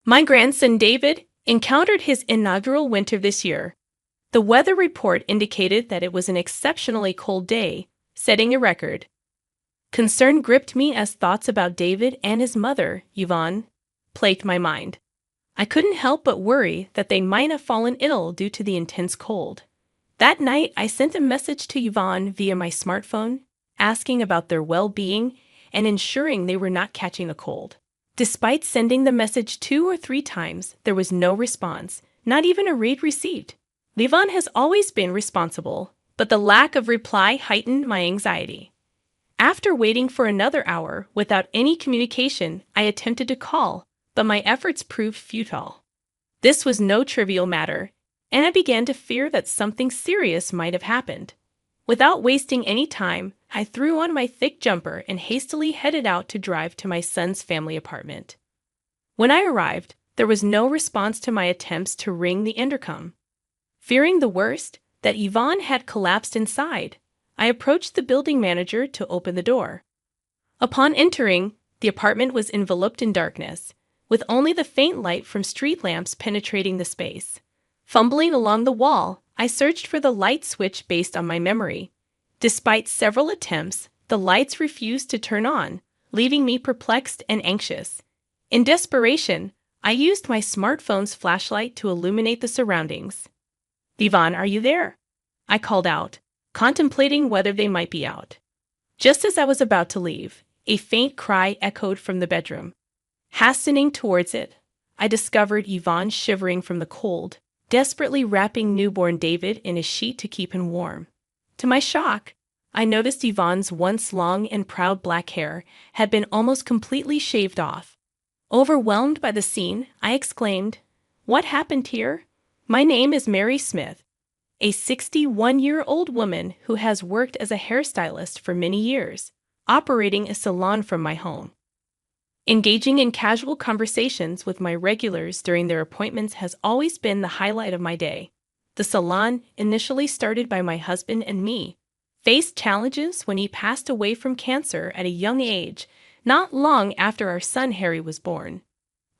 My grandson David encountered his inaugural winter this year. The weather report indicated that it was an exceptionally cold day, setting a record. Concern gripped me as thoughts about David and his mother, Yvonne, plagued my mind. I couldn't help but worry that they might have fallen ill due to the intense cold. That night, I sent a message to Yvonne via my smartphone, asking about their well-being and ensuring they were not catching a cold. Despite sending the message 2 or 3 times, there was no response, not even a read received. Yvonne has always been responsible, but the lack of reply heightened my anxiety. After waiting for another hour without any communication, I attempted to call, but my efforts proved futile. This was no trivial matter, and I began to fear that something serious might have happened. Without wasting any time, I threw on my thick jumper and hastily headed out to drive to my son's family apartment. When I arrived, there was no response to my attempts to ring the intercom. Fearing the worst, that Yvonne had collapsed inside, I approached the building manager to open the door. Upon entering, the apartment was enveloped in darkness, with only the faint light from street lamps penetrating the space. Fumbling along the wall, I searched for the light switch based on my memory. Despite several attempts, the lights refused to turn on, leaving me perplexed and anxious. In desperation, I used my smartphone's flashlight to illuminate the surroundings. "Yvonne, are you there?" I called out, contemplating whether they might be out. Just as I was about to leave, a faint cry echoed from the bedroom. Hastening towards it, I discovered Yvonne shivering from the cold, desperately wrapping newborn David in a sheet to keep him warm. To my shock, I noticed Yvonne's once long and proud black hair had been almost completely shaved off. Overwhelmed by the scene, I exclaimed, "What happened here?" My name is Mary Smith, a 61-year-old woman who has worked as a hairstylist for many years, operating a salon from my home. Engaging in casual conversations with my regulars during their appointments has always been the highlight of my day. The salon, initially started by my husband and me, faced challenges when he passed away from cancer at a young age, not long after our son Harry was born.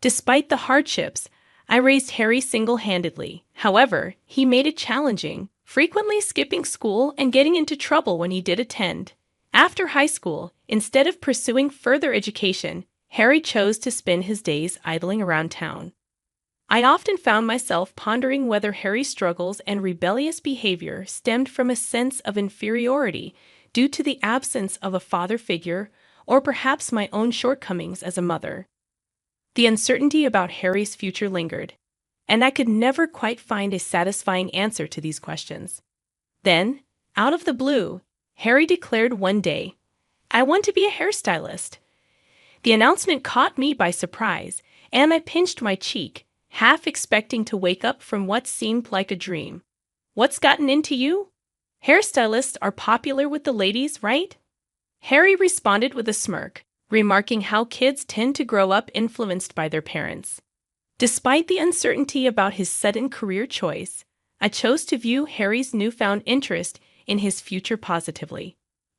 Despite the hardships, I raised Harry single-handedly. However, he made it challenging, frequently skipping school and getting into trouble when he did attend. After high school, instead of pursuing further education, Harry chose to spend his days idling around town. I often found myself pondering whether Harry's struggles and rebellious behavior stemmed from a sense of inferiority due to the absence of a father figure, or perhaps my own shortcomings as a mother. The uncertainty about Harry's future lingered, and I could never quite find a satisfying answer to these questions. Then, out of the blue, Harry declared one day, "I want to be a hairstylist." The announcement caught me by surprise, and I pinched my cheek, half expecting to wake up from what seemed like a dream. "What's gotten into you? Hairstylists are popular with the ladies, right?" Harry responded with a smirk, remarking how kids tend to grow up influenced by their parents. Despite the uncertainty about his sudden career choice, I chose to view Harry's newfound interest in his future positively.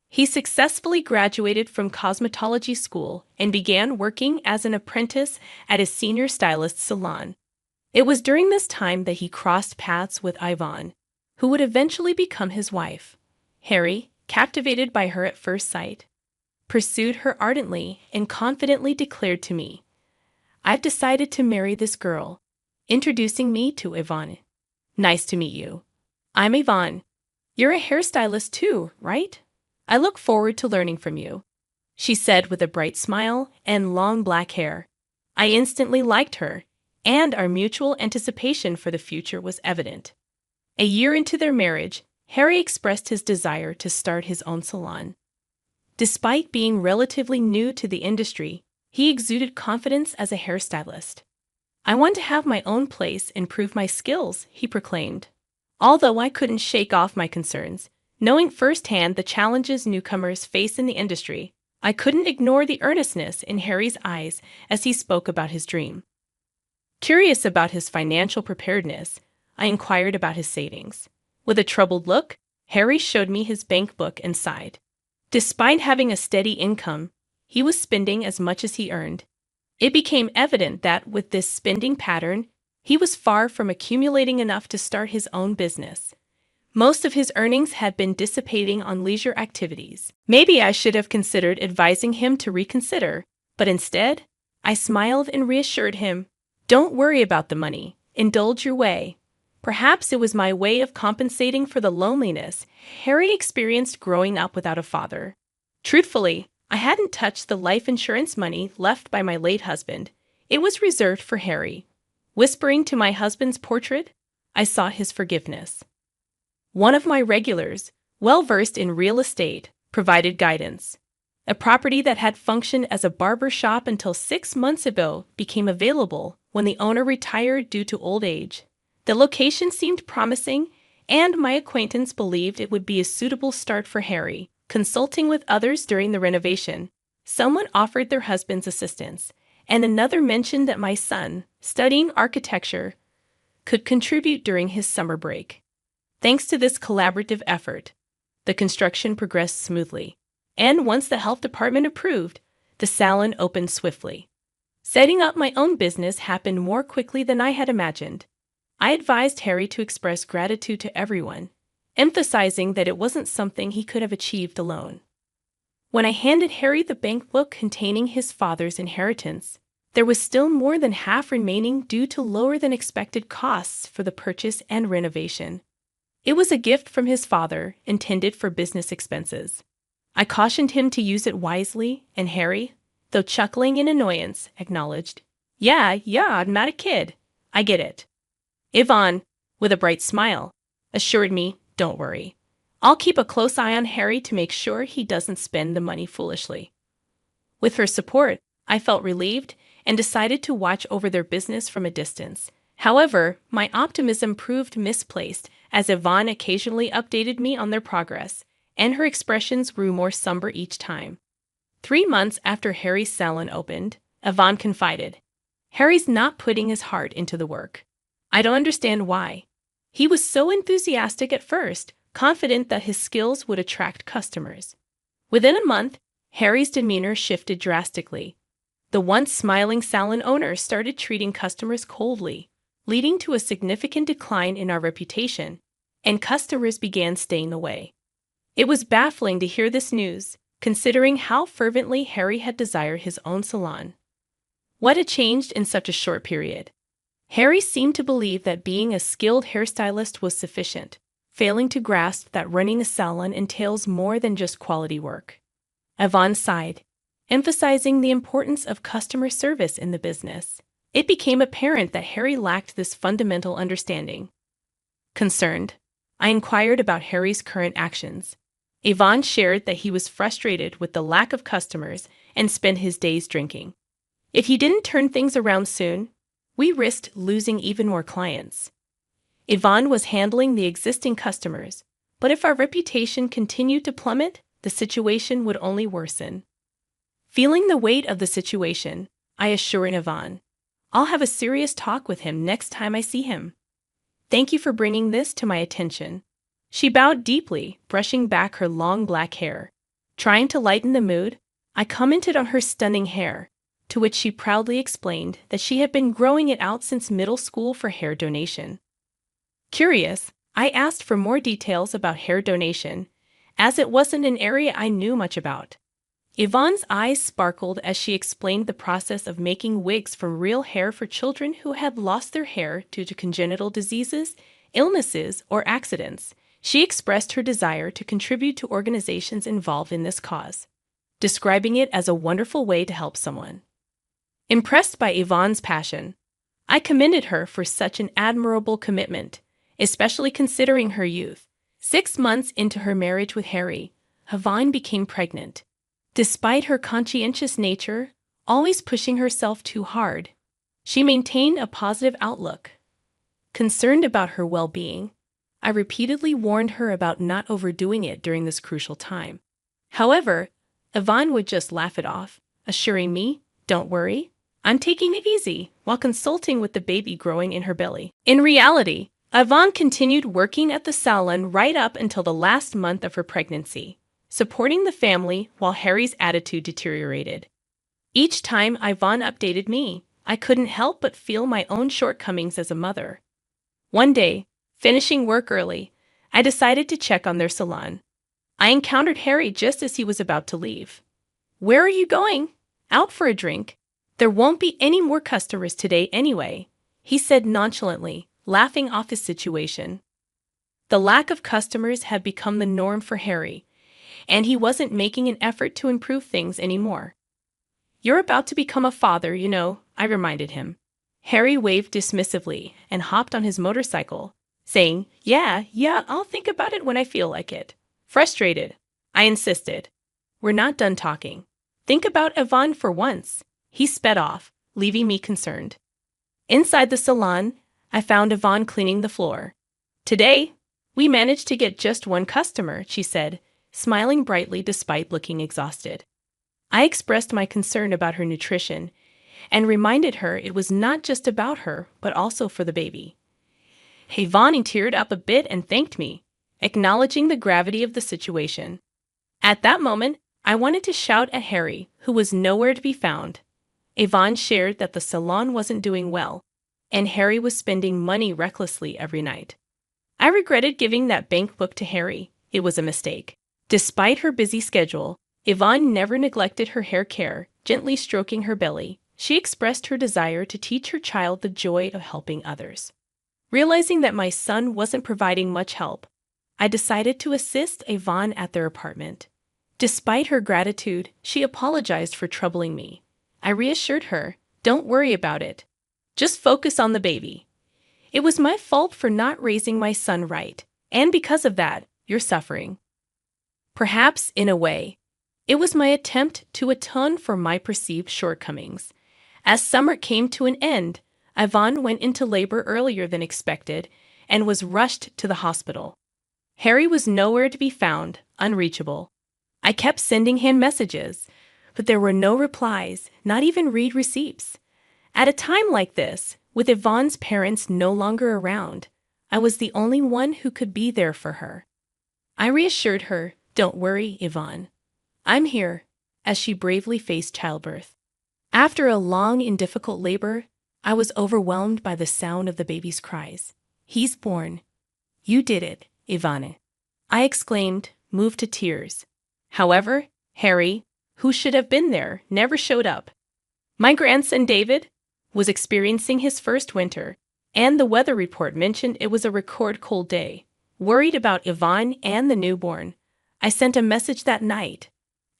He successfully graduated from cosmetology school and began working as an apprentice at a senior stylist salon. It was during this time that he crossed paths with Yvonne, who would eventually become his wife. Harry, captivated by her at first sight, pursued her ardently and confidently declared to me, "I've decided to marry this girl," introducing me to Yvonne. "Nice to meet you. I'm Yvonne. You're a hairstylist too, right? I look forward to learning from you," she said with a bright smile and long black hair. I instantly liked her, and our mutual anticipation for the future was evident. A year into their marriage, Harry expressed his desire to start his own salon. Despite being relatively new to the industry, he exuded confidence as a hairstylist. "I want to have my own place and prove my skills," he proclaimed. Although I couldn't shake off my concerns, knowing firsthand the challenges newcomers face in the industry, I couldn't ignore the earnestness in Harry's eyes as he spoke about his dream. Curious about his financial preparedness, I inquired about his savings. With a troubled look, Harry showed me his bank book and sighed. Despite having a steady income, he was spending as much as he earned. It became evident that, with this spending pattern, he was far from accumulating enough to start his own business. Most of his earnings had been dissipating on leisure activities. Maybe I should have considered advising him to reconsider, but instead, I smiled and reassured him, "Don't worry about the money. Indulge your way." Perhaps it was my way of compensating for the loneliness Harry experienced growing up without a father. Truthfully, I hadn't touched the life insurance money left by my late husband. It was reserved for Harry. Whispering to my husband's portrait, I sought his forgiveness. One of my regulars, well-versed in real estate, provided guidance. A property that had functioned as a barber shop until 6 months ago became available when the owner retired due to old age. The location seemed promising, and my acquaintance believed it would be a suitable start for Harry. Consulting with others during the renovation, someone offered their husband's assistance, and another mentioned that my son, studying architecture, could contribute during his summer break. Thanks to this collaborative effort, the construction progressed smoothly, and once the health department approved, the salon opened swiftly. Setting up my own business happened more quickly than I had imagined. I advised Harry to express gratitude to everyone, emphasizing that it wasn't something he could have achieved alone. When I handed Harry the bank book containing his father's inheritance, there was still more than half remaining due to lower than expected costs for the purchase and renovation. It was a gift from his father, intended for business expenses. I cautioned him to use it wisely, and Harry, though chuckling in annoyance, acknowledged, Yeah, I'm not a kid. I get it." Yvonne, with a bright smile, assured me, "Don't worry. I'll keep a close eye on Harry to make sure he doesn't spend the money foolishly." With her support, I felt relieved and decided to watch over their business from a distance. However, my optimism proved misplaced as Yvonne occasionally updated me on their progress, and her expressions grew more somber each time. 3 months after Harry's salon opened, Yvonne confided, "Harry's not putting his heart into the work. I don't understand why. He was so enthusiastic at first, confident that his skills would attract customers. Within a month, Harry's demeanor shifted drastically. The once smiling salon owner started treating customers coldly, leading to a significant decline in our reputation, and customers began staying away. It was baffling to hear this news, considering how fervently Harry had desired his own salon. What had changed in such a short period? Harry seemed to believe that being a skilled hairstylist was sufficient, failing to grasp that running a salon entails more than just quality work. Yvonne sighed, emphasizing the importance of customer service in the business. It became apparent that Harry lacked this fundamental understanding. Concerned, I inquired about Harry's current actions. Yvonne shared that he was frustrated with the lack of customers and spent his days drinking. If he didn't turn things around soon, we risked losing even more clients. Yvonne was handling the existing customers, but if our reputation continued to plummet, the situation would only worsen. Feeling the weight of the situation, I assured Yvonne, "I'll have a serious talk with him next time I see him. Thank you for bringing this to my attention." She bowed deeply, brushing back her long black hair. Trying to lighten the mood, I commented on her stunning hair, to which she proudly explained that she had been growing it out since middle school for hair donation. Curious, I asked for more details about hair donation, as it wasn't an area I knew much about. Yvonne's eyes sparkled as she explained the process of making wigs from real hair for children who had lost their hair due to congenital diseases, illnesses, or accidents. She expressed her desire to contribute to organizations involved in this cause, describing it as a wonderful way to help someone. Impressed by Yvonne's passion, I commended her for such an admirable commitment, especially considering her youth. 6 months into her marriage with Harry, Yvonne became pregnant. Despite her conscientious nature, always pushing herself too hard, she maintained a positive outlook. Concerned about her well-being, I repeatedly warned her about not overdoing it during this crucial time. However, Yvonne would just laugh it off, assuring me, "Don't worry, I'm taking it easy," while consulting with the baby growing in her belly. In reality, Yvonne continued working at the salon right up until the last month of her pregnancy, supporting the family while Harry's attitude deteriorated. Each time Yvonne updated me, I couldn't help but feel my own shortcomings as a mother. One day, finishing work early, I decided to check on their salon. I encountered Harry just as he was about to leave. "Where are you going?" "Out for a drink. There won't be any more customers today anyway," he said nonchalantly, laughing off his situation. The lack of customers had become the norm for Harry, and he wasn't making an effort to improve things anymore. "You're about to become a father, you know," I reminded him. Harry waved dismissively and hopped on his motorcycle, saying, Yeah, I'll think about it when I feel like it." Frustrated, I insisted, "We're not done talking. Think about Yvonne for once." He sped off, leaving me concerned. Inside the salon, I found Yvonne cleaning the floor. "Today, we managed to get just one customer," she said, smiling brightly despite looking exhausted. I expressed my concern about her nutrition and reminded her it was not just about her, but also for the baby. Yvonne teared up a bit and thanked me, acknowledging the gravity of the situation. At that moment, I wanted to shout at Harry, who was nowhere to be found. Yvonne shared that the salon wasn't doing well, and Harry was spending money recklessly every night. I regretted giving that bank book to Harry. It was a mistake. Despite her busy schedule, Yvonne never neglected her hair care, gently stroking her belly. She expressed her desire to teach her child the joy of helping others. Realizing that my son wasn't providing much help, I decided to assist Yvonne at their apartment. Despite her gratitude, she apologized for troubling me. I reassured her, "Don't worry about it. Just focus on the baby. It was my fault for not raising my son right, and because of that, you're suffering." Perhaps, in a way, it was my attempt to atone for my perceived shortcomings. As summer came to an end, Yvonne went into labor earlier than expected and was rushed to the hospital. Harry was nowhere to be found, unreachable. I kept sending him messages, but there were no replies, not even read receipts. At a time like this, with Yvonne's parents no longer around, I was the only one who could be there for her. I reassured her, "Don't worry, Yvonne. I'm here," as she bravely faced childbirth. After a long and difficult labor, I was overwhelmed by the sound of the baby's cries. "He's born. You did it, Yvonne," I exclaimed, moved to tears. However, Harry, who should have been there, never showed up. My grandson David was experiencing his first winter, and the weather report mentioned it was a record cold day. Worried about Yvonne and the newborn, I sent a message that night,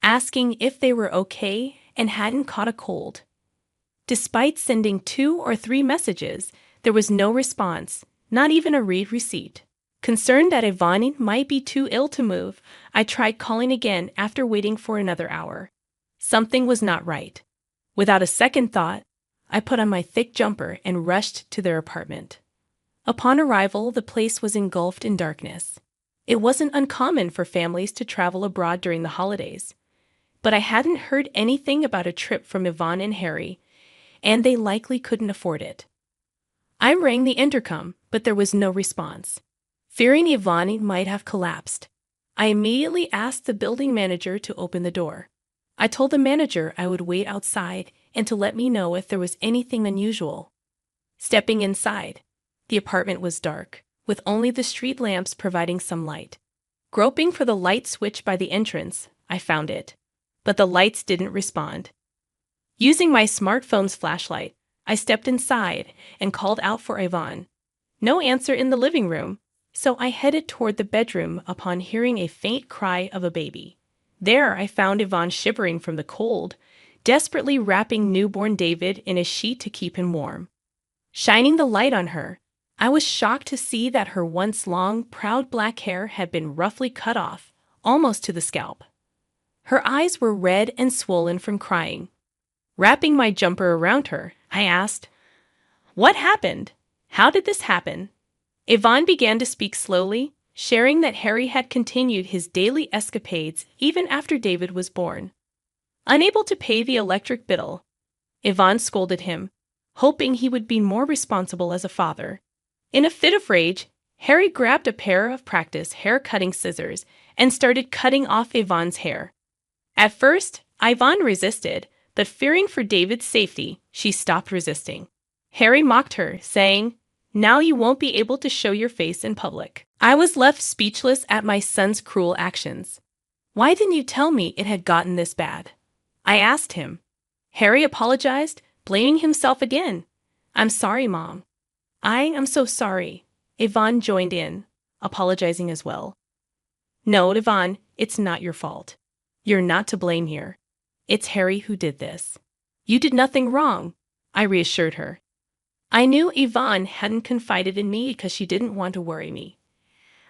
asking if they were okay and hadn't caught a cold. Despite sending 2 or 3 messages, there was no response, not even a read receipt. Concerned that Yvonne might be too ill to move, I tried calling again after waiting for another hour. Something was not right. Without a second thought, I put on my thick jumper and rushed to their apartment. Upon arrival, the place was engulfed in darkness. It wasn't uncommon for families to travel abroad during the holidays, but I hadn't heard anything about a trip from Yvonne and Harry, and they likely couldn't afford it. I rang the intercom, but there was no response. Fearing Yvonne might have collapsed, I immediately asked the building manager to open the door. I told the manager I would wait outside and to let me know if there was anything unusual. Stepping inside, the apartment was dark, with only the street lamps providing some light. Groping for the light switch by the entrance, I found it, but the lights didn't respond. Using my smartphone's flashlight, I stepped inside and called out for Yvonne. No answer in the living room, so I headed toward the bedroom upon hearing a faint cry of a baby. There I found Yvonne shivering from the cold, desperately wrapping newborn David in a sheet to keep him warm. Shining the light on her, I was shocked to see that her once long, proud black hair had been roughly cut off, almost to the scalp. Her eyes were red and swollen from crying. Wrapping my jumper around her, I asked, "What happened? How did this happen?" Yvonne began to speak slowly, sharing that Harry had continued his daily escapades even after David was born. Unable to pay the electric bill, Yvonne scolded him, hoping he would be more responsible as a father. In a fit of rage, Harry grabbed a pair of practice hair-cutting scissors and started cutting off Yvonne's hair. At first, Yvonne resisted, but fearing for David's safety, she stopped resisting. Harry mocked her, saying, "Now you won't be able to show your face in public." I was left speechless at my son's cruel actions. "Why didn't you tell me it had gotten this bad?" I asked him. Harry apologized, blaming himself again. "I'm sorry, Mom." "I am so sorry." Yvonne joined in, apologizing as well. "No, Yvonne, it's not your fault. You're not to blame here. It's Harry who did this." "You did nothing wrong," I reassured her. I knew Yvonne hadn't confided in me because she didn't want to worry me.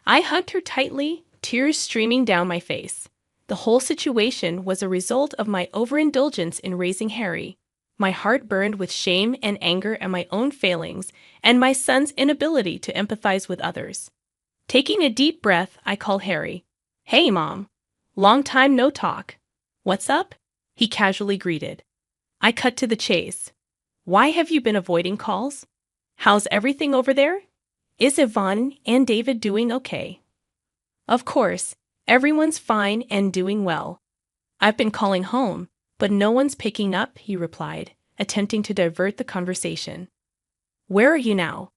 I hugged her tightly, tears streaming down my face. The whole situation was a result of my overindulgence in raising Harry. My heart burned with shame and anger at my own failings and my son's inability to empathize with others. Taking a deep breath, I called Harry. "Hey, Mom. Long time no talk. What's up?" He casually greeted. I cut to the chase. "Why have you been avoiding calls? How's everything over there? Is Yvonne and David doing okay?" "Of course, everyone's fine and doing well. I've been calling home, but no one's picking up," he replied, attempting to divert the conversation. "Where are you now?"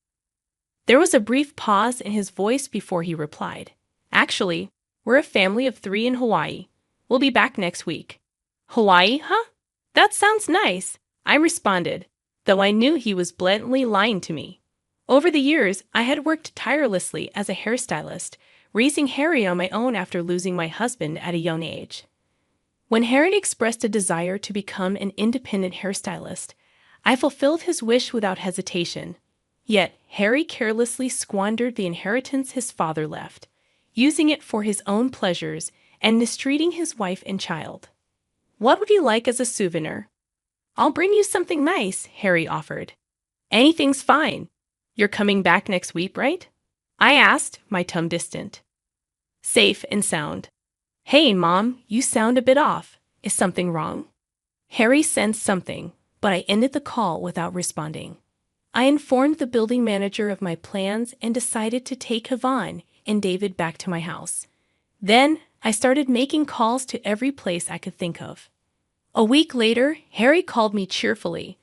There was a brief pause in his voice before he replied. "Actually, we're a family of 3 in Hawaii. We'll be back next week." "Hawaii, huh? That sounds nice," I responded, though I knew he was blatantly lying to me. Over the years, I had worked tirelessly as a hairstylist, raising Harry on my own after losing my husband at a young age. When Harry expressed a desire to become an independent hairstylist, I fulfilled his wish without hesitation. Yet, Harry carelessly squandered the inheritance his father left, using it for his own pleasures and mistreating his wife and child. "What would you like as a souvenir?" "I'll bring you something nice," Harry offered. "Anything's fine. You're coming back next week, right?" I asked, my tone distant. "Safe and sound." "Hey, Mom, you sound a bit off. Is something wrong?" Harry sensed something, but I ended the call without responding. I informed the building manager of my plans and decided to take Yvonne and David back to my house. Then, I started making calls to every place I could think of. A week later, Harry called me cheerfully,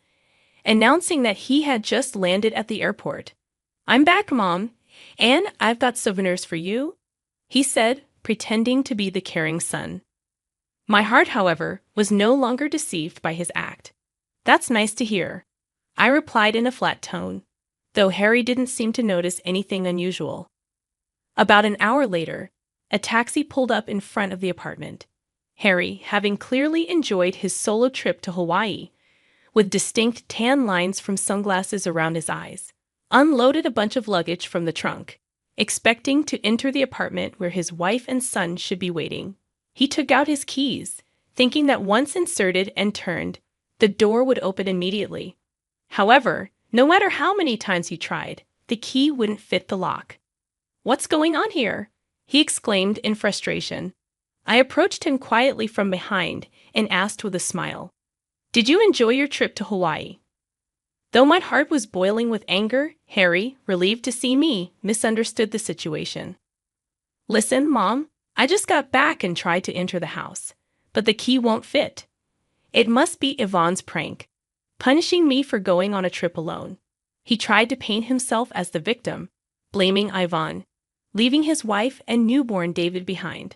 announcing that he had just landed at the airport. "I'm back, Mom, and I've got souvenirs for you," he said, pretending to be the caring son. My heart, however, was no longer deceived by his act. "That's nice to hear," I replied in a flat tone, though Harry didn't seem to notice anything unusual. About an hour later, a taxi pulled up in front of the apartment. Harry, having clearly enjoyed his solo trip to Hawaii, with distinct tan lines from sunglasses around his eyes, unloaded a bunch of luggage from the trunk, expecting to enter the apartment where his wife and son should be waiting. He took out his keys, thinking that once inserted and turned, the door would open immediately. However, no matter how many times he tried, the key wouldn't fit the lock. "What's going on here?" he exclaimed in frustration. I approached him quietly from behind and asked with a smile, "Did you enjoy your trip to Hawaii?" Though my heart was boiling with anger, Harry, relieved to see me, misunderstood the situation. "Listen, Mom, I just got back and tried to enter the house, but the key won't fit. It must be Yvonne's prank, punishing me for going on a trip alone." He tried to paint himself as the victim, blaming Yvonne, leaving his wife and newborn David behind.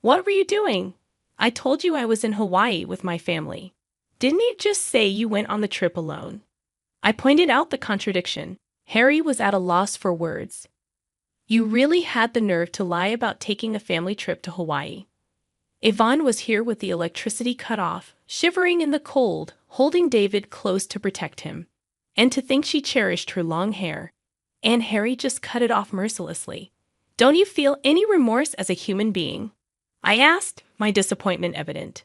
"What were you doing? I told you I was in Hawaii with my family. Didn't you just say you went on the trip alone?" I pointed out the contradiction. Harry was at a loss for words. "You really had the nerve to lie about taking a family trip to Hawaii." Yvonne was here with the electricity cut off, shivering in the cold, holding David close to protect him. And to think she cherished her long hair, and Harry just cut it off mercilessly. "Don't you feel any remorse as a human being?" I asked, my disappointment evident.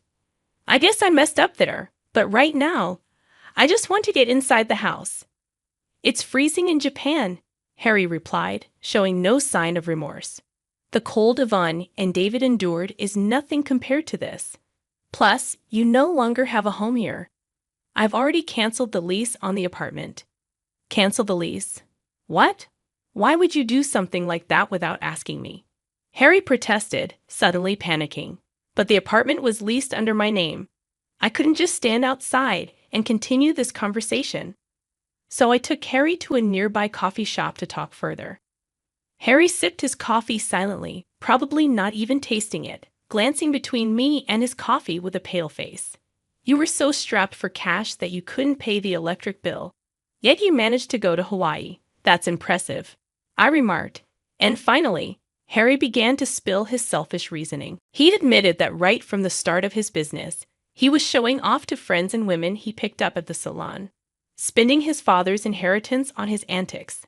"I guess I messed up there, but right now, I just want to get inside the house." "It's freezing in Japan," Harry replied, showing no sign of remorse. "The cold Yvonne and David endured is nothing compared to this. Plus, you no longer have a home here. I've already canceled the lease on the apartment." "Cancel the lease? What? Why would you do something like that without asking me?" Harry protested, suddenly panicking. "But the apartment was leased under my name. I couldn't just stand outside and continue this conversation. So I took Harry to a nearby coffee shop to talk further. Harry sipped his coffee silently, probably not even tasting it, glancing between me and his coffee with a pale face. You were so strapped for cash that you couldn't pay the electric bill. Yet you managed to go to Hawaii. That's impressive, I remarked. And finally, Harry began to spill his selfish reasoning. He admitted that right from the start of his business, he was showing off to friends and women he picked up at the salon, spending his father's inheritance on his antics.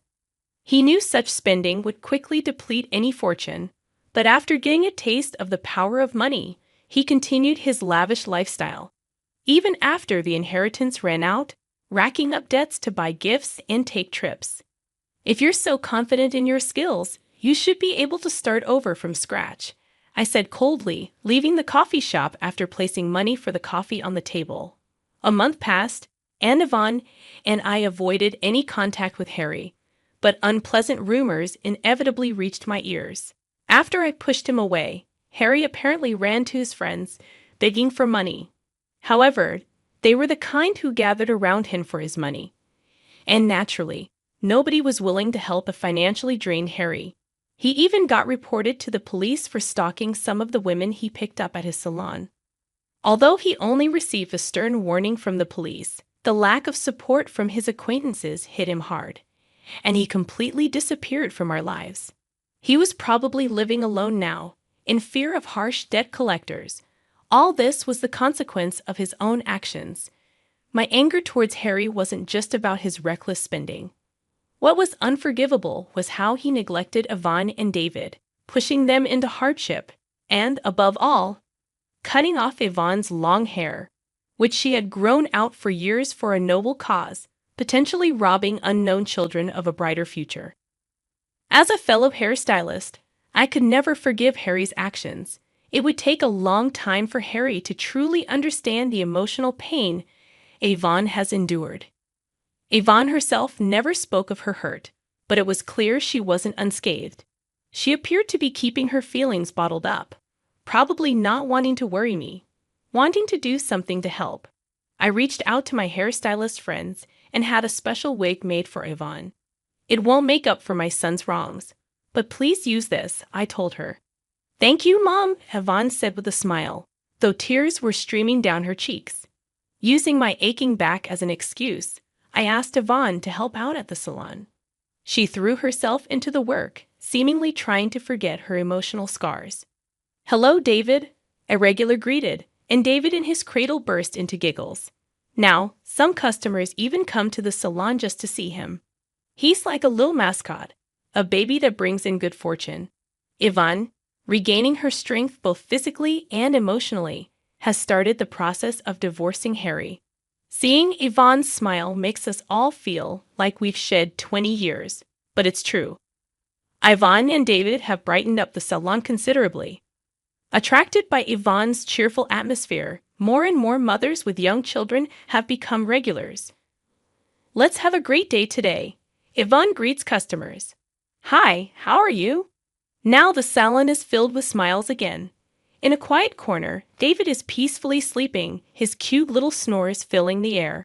He knew such spending would quickly deplete any fortune, but after getting a taste of the power of money, he continued his lavish lifestyle. Even after the inheritance ran out, racking up debts to buy gifts and take trips. If you're so confident in your skills, you should be able to start over from scratch, I said coldly, leaving the coffee shop after placing money for the coffee on the table. A month passed, and Yvonne and I avoided any contact with Harry, but unpleasant rumors inevitably reached my ears. After I pushed him away, Harry apparently ran to his friends, begging for money. However, they were the kind who gathered around him for his money. And naturally, nobody was willing to help a financially drained Harry. He even got reported to the police for stalking some of the women he picked up at his salon. Although he only received a stern warning from the police, the lack of support from his acquaintances hit him hard, and he completely disappeared from our lives. He was probably living alone now, in fear of harsh debt collectors. All this was the consequence of his own actions. My anger towards Harry wasn't just about his reckless spending. What was unforgivable was how he neglected Yvonne and David, pushing them into hardship, and, above all, cutting off Yvonne's long hair, which she had grown out for years for a noble cause, potentially robbing unknown children of a brighter future. As a fellow hairstylist, I could never forgive Harry's actions. It would take a long time for Harry to truly understand the emotional pain Yvonne has endured. Yvonne herself never spoke of her hurt, but it was clear she wasn't unscathed. She appeared to be keeping her feelings bottled up, probably not wanting to worry me, wanting to do something to help. I reached out to my hairstylist friends and had a special wig made for Yvonne. It won't make up for my son's wrongs, but please use this, I told her. Thank you, Mom, Yvonne said with a smile, though tears were streaming down her cheeks. Using my aching back as an excuse, I asked Yvonne to help out at the salon. She threw herself into the work, seemingly trying to forget her emotional scars. Hello, David, a regular greeted, and David in his cradle burst into giggles. Now, some customers even come to the salon just to see him. He's like a little mascot, a baby that brings in good fortune. Yvonne, regaining her strength both physically and emotionally, has started the process of divorcing Harry. Seeing Yvonne's smile makes us all feel like we've shed 20 years, but it's true. Yvonne and David have brightened up the salon considerably. Attracted by Yvonne's cheerful atmosphere, more and more mothers with young children have become regulars. Let's have a great day today. Yvonne greets customers. Hi, how are you? Now the salon is filled with smiles again. In a quiet corner, David is peacefully sleeping, his cute little snores filling the air.